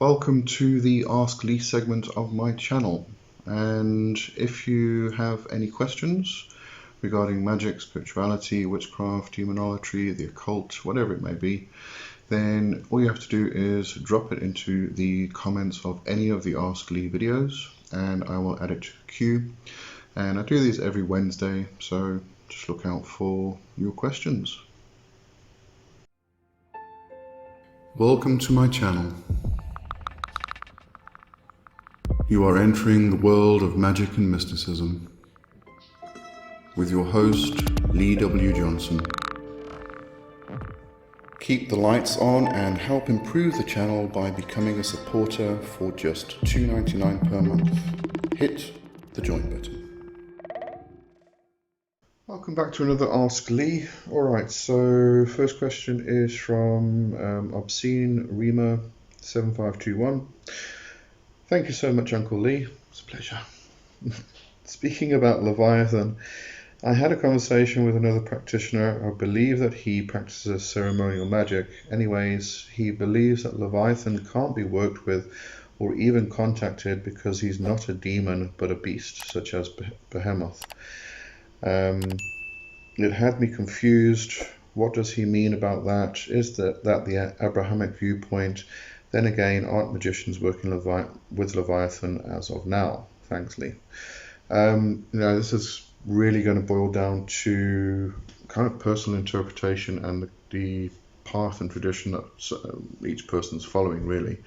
Welcome to the Ask Lee segment of my channel, and if you have any questions regarding magic, spirituality, witchcraft, demonolatry, the occult, whatever it may be, then all you have to do is drop it into the comments of any of the Ask Lee videos and I will add it to the queue. And I do these every Wednesday, so just look out for your questions. Welcome to my channel. You are entering the world of magic and mysticism with your host, Lee W. Johnson. Keep the lights on and help improve the channel by becoming a supporter for just $2.99 per month. Hit the join button. Welcome back to another Ask Lee. Alright, so first question is from Obscene Rima 7521. Thank you so much, Uncle Lee. It's a pleasure. Speaking about Leviathan, I had a conversation with another practitioner. I believe that he practices ceremonial magic. Anyways, he believes that Leviathan can't be worked with or even contacted because he's not a demon but a beast, such as Behemoth. It had me confused. What does he mean about that? Is that the Abrahamic viewpoint? Then again, aren't magicians working with Leviathan as of now? Thanks, Lee. This is really going to boil down to kind of personal interpretation and the path and tradition that each person's following, really.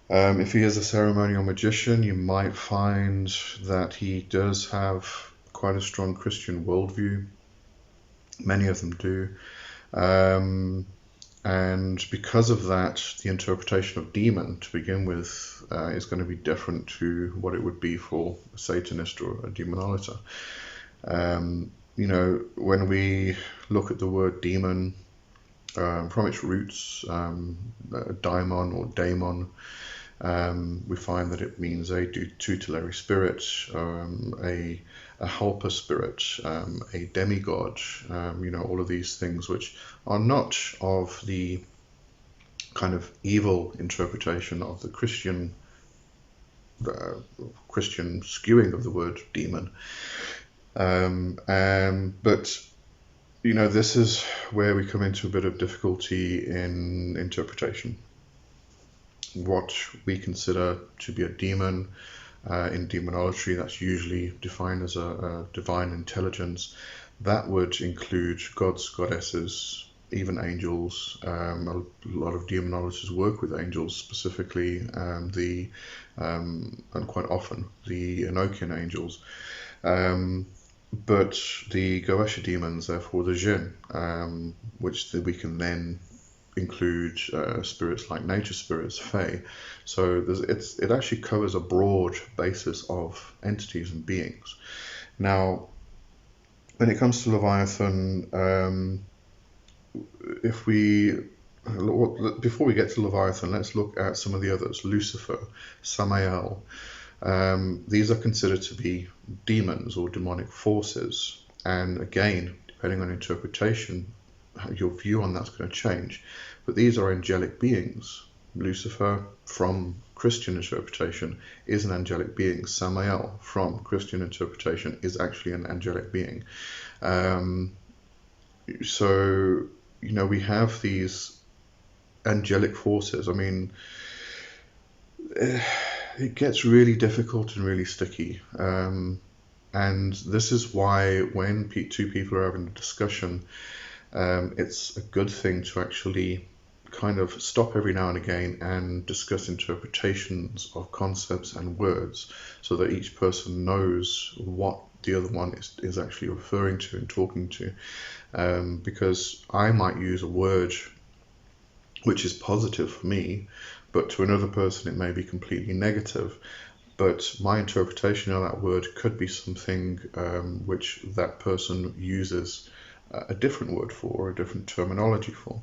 If he is a ceremonial magician, you might find that he does have quite a strong Christian worldview. Many of them do. And because of that, the interpretation of demon to begin with is going to be different to what it would be for a Satanist or a demonolator. When we look at the word demon, from its roots, daimon or daemon, we find that it means a tutelary spirit, a helper spirit, a demigod, all of these things which are not of the kind of evil interpretation of the Christian skewing of the word demon. But this is where we come into a bit of difficulty in interpretation. What we consider to be a demon in demonolatry, that's usually defined as a divine intelligence. That would include gods, goddesses, even angels. A lot of demonolators work with angels, specifically and quite often the Enochian angels. But the Goetia demons, therefore the jinn, which we can then include spirits like nature spirits, fae. So it actually covers a broad basis of entities and beings. Now, when it comes to Leviathan, before we get to Leviathan, let's look at some of the others. Lucifer, Samael. These are considered to be demons or demonic forces. And again, depending on interpretation, your view on that's going to change. But these are angelic beings. Lucifer, from Christian interpretation, is an angelic being. Samael, from Christian interpretation, is actually an angelic being. So, we have these angelic forces. I mean, it gets really difficult and really sticky. And this is why when two people are having a discussion, it's a good thing to actually kind of stop every now and again and discuss interpretations of concepts and words so that each person knows what the other one is actually referring to and talking to. Because I might use a word which is positive for me, but to another person it may be completely negative. But my interpretation of that word could be something which that person uses a different word for, or a different terminology for.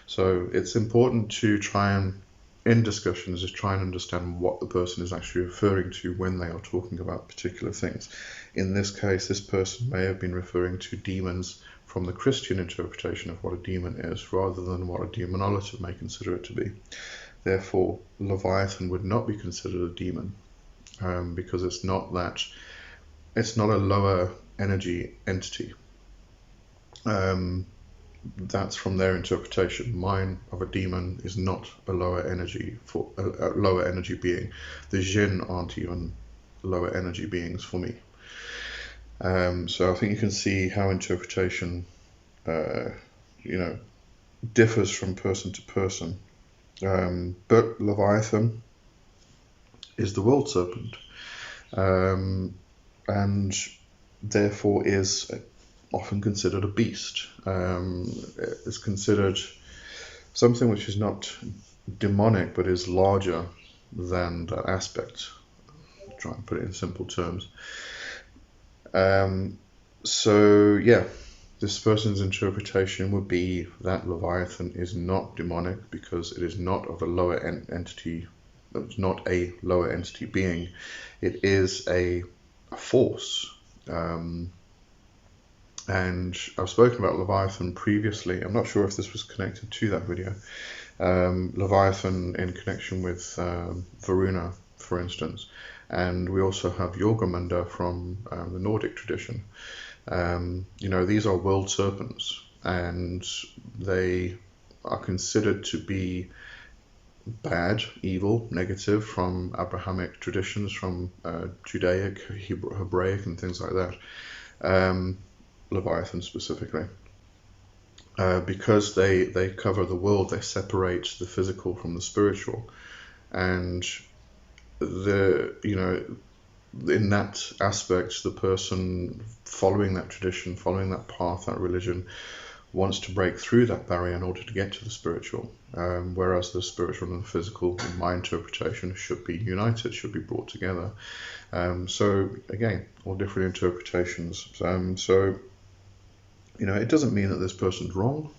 So it's important to try and, in discussions, just try and understand what the person is actually referring to when they are talking about particular things. In this case, this person may have been referring to demons from the Christian interpretation of what a demon is, rather than what a demonolator may consider it to be. Therefore, Leviathan would not be considered a demon, because it's not a lower energy entity. That's from their interpretation. Mine of a demon is not a lower energy being. The Jinn aren't even lower energy beings for me. So I think you can see how interpretation, differs from person to person. But Leviathan is the world serpent, and therefore is often considered a beast. It's considered something which is not demonic but is larger than that aspect. I'll try and put it in simple terms. So yeah, this person's interpretation would be that Leviathan is not demonic because it is not of a lower entity. It's not a lower entity being. It is a force. And I've spoken about Leviathan previously. I'm not sure if this was connected to that video. Leviathan in connection with Varuna, for instance. And we also have Jorgamunda from the Nordic tradition. These are world serpents, and they are considered to be bad, evil, negative from Abrahamic traditions, from Judaic, Hebraic, and things like that. Leviathan specifically, because they cover the world, they separate the physical from the spiritual, and in that aspect, the person following that tradition, following that path, that religion, wants to break through that barrier in order to get to the spiritual, whereas the spiritual and the physical, in my interpretation, should be united, should be brought together. So again, all different interpretations. It doesn't mean that this person's wrong.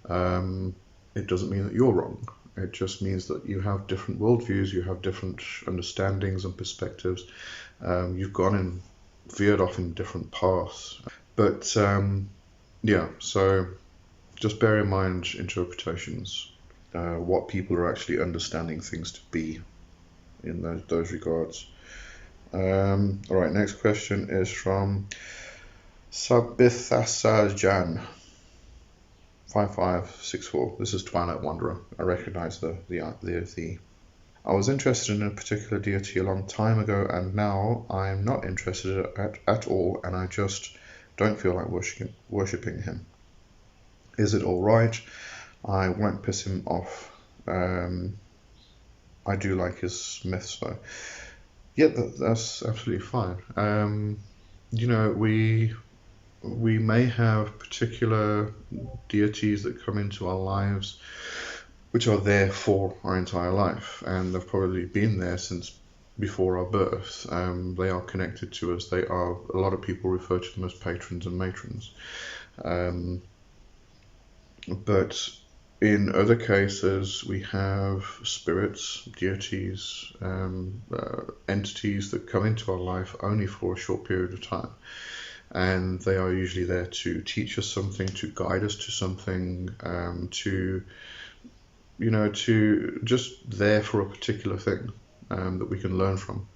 It doesn't mean that you're wrong. It just means that you have different worldviews, you have different understandings and perspectives. You've gone and veered off in different paths. But so just bear in mind interpretations, what people are actually understanding things to be in those regards. All right, next question is from Sabithasajan 5564. This is Twilight Wanderer. I recognize the. I was interested in a particular deity a long time ago, and now I am not interested at all, and I just don't feel like worshipping him. Is it all right? I won't piss him off. I do like his myths, though. Yeah, that's absolutely fine. We may have particular deities that come into our lives which are there for our entire life, and they've probably been there since before our birth. They are connected to us. A lot of people refer to them as patrons and matrons. But in other cases, we have spirits, deities, entities that come into our life only for a short period of time. And they are usually there to teach us something, to guide us to something, to just there for a particular thing that we can learn from.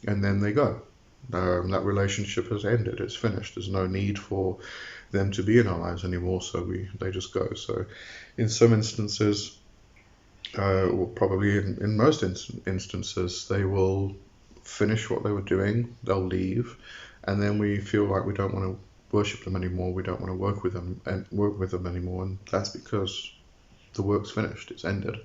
And then they go. That relationship has ended. It's finished. There's no need for them to be in our lives anymore, so they just go. So in some instances, or probably in most instances, they will finish what they were doing, they'll leave, and then we feel like we don't want to worship them anymore, we don't want to work with them anymore, and that's because the work's finished, it's ended.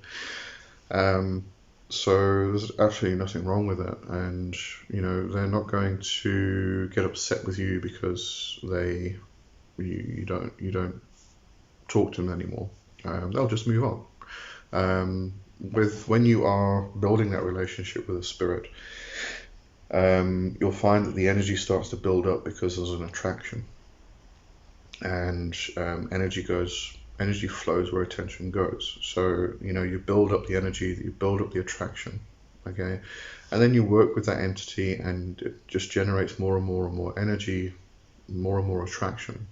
So there's absolutely nothing wrong with it, and they're not going to get upset with you because you don't talk to them anymore. They'll just move on. When you are building that relationship with a spirit, you'll find that the energy starts to build up because there's an attraction, and energy flows where attention goes. So you build up the energy, you build up the attraction, okay, and then you work with that entity, and it just generates more and more and more energy, more and more attraction.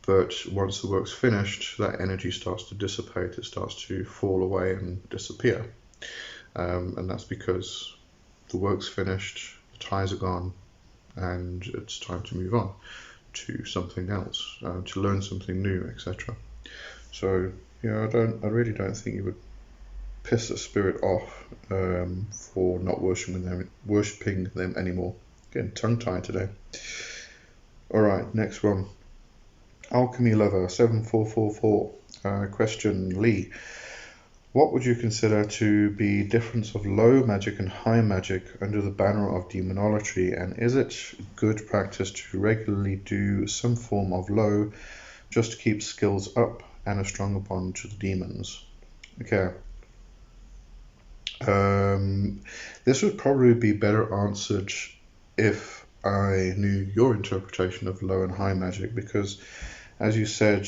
but once the work's finished, that energy starts to dissipate, it starts to fall away and disappear. And that's because the work's finished, the ties are gone, and it's time to move on to something else, to learn something new, etc. So, I really don't think you would piss a spirit off for not worshipping them anymore. Getting tongue-tied today. Alright, next one. Alchemy Lover 7444. Question, Lee. What would you consider to be difference of low magic and high magic under the banner of demonolatry, and is it good practice to regularly do some form of low just to keep skills up and a stronger bond to the demons? Okay. This would probably be better answered if I knew your interpretation of low and high magic, because as you said,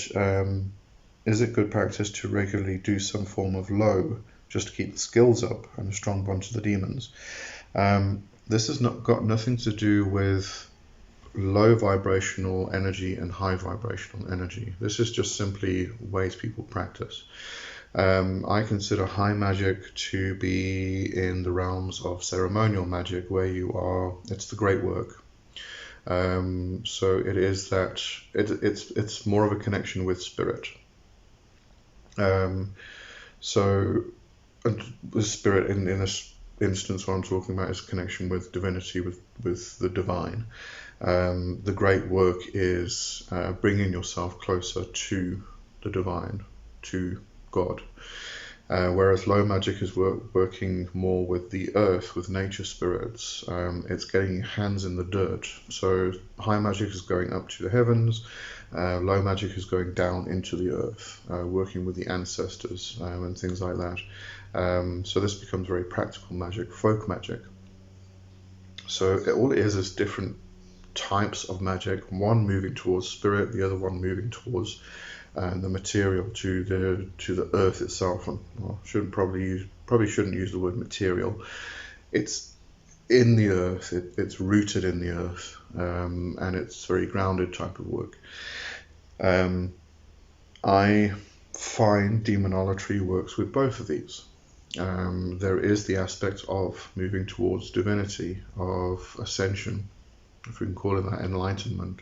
is it good practice to regularly do some form of low just to keep the skills up and a strong bond to the demons? This has got nothing to do with low vibrational energy and high vibrational energy. This is just simply ways people practice. I consider high magic to be in the realms of ceremonial magic, where it's the great work. So it is that it's more of a connection with spirit. So the spirit in this instance, what I'm talking about is connection with divinity, with the divine. The great work is bringing yourself closer to the divine, to God. Whereas low magic is working more with the earth, with nature spirits. It's getting your hands in the dirt. So high magic is going up to the heavens, low magic is going down into the earth, working with the ancestors and things like that. So this becomes very practical magic, folk magic. So all it is different types of magic, one moving towards spirit, the other one moving towards the material, to the earth itself. And probably shouldn't use the word material. It's in the earth, it's rooted in the earth, and it's very grounded type of work. I find demonolatry works with both of these. There is the aspect of moving towards divinity, of ascension, if we can call it that, enlightenment.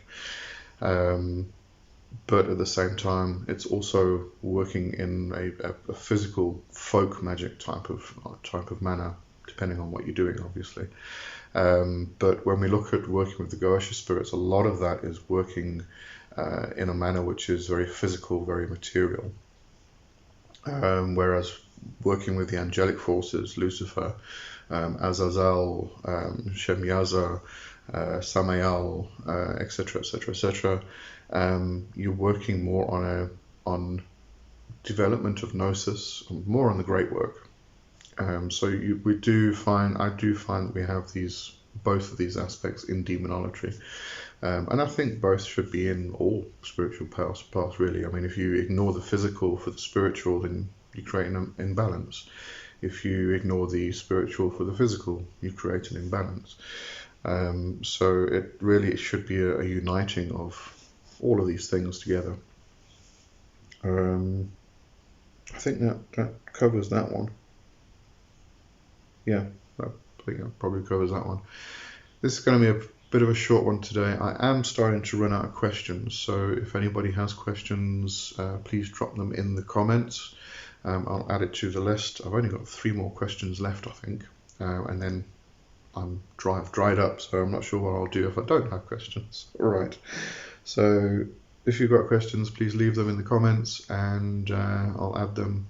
But at the same time, it's also working in a physical folk magic type of manner, depending on what you're doing, obviously. But when we look at working with the Goetia spirits, a lot of that is working in a manner which is very physical, very material. Whereas working with the angelic forces, Lucifer, Azazel, Shemyaza, Samael, etc., etc., etc., you're working more on development of gnosis, more on the great work. So I do find that we have both of these aspects in demonolatry, and I think both should be in all spiritual paths. Really, I mean, if you ignore the physical for the spiritual, then you create an imbalance. If you ignore the spiritual for the physical, you create an imbalance. So it should be a uniting of all of these things together. I think that covers that one. Yeah, I think that probably covers that one. This is going to be a bit of a short one today. I am starting to run out of questions, so if anybody has questions, please drop them in the comments. I'll add it to the list. I've only got 3 more questions left, I think, and then I'm dried up, so I'm not sure what I'll do if I don't have questions. All right. So if you've got questions, please leave them in the comments, and I'll add them,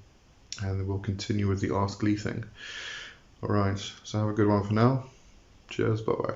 and then we'll continue with the Ask Lee thing. All right. So have a good one for now. Cheers. Bye-bye.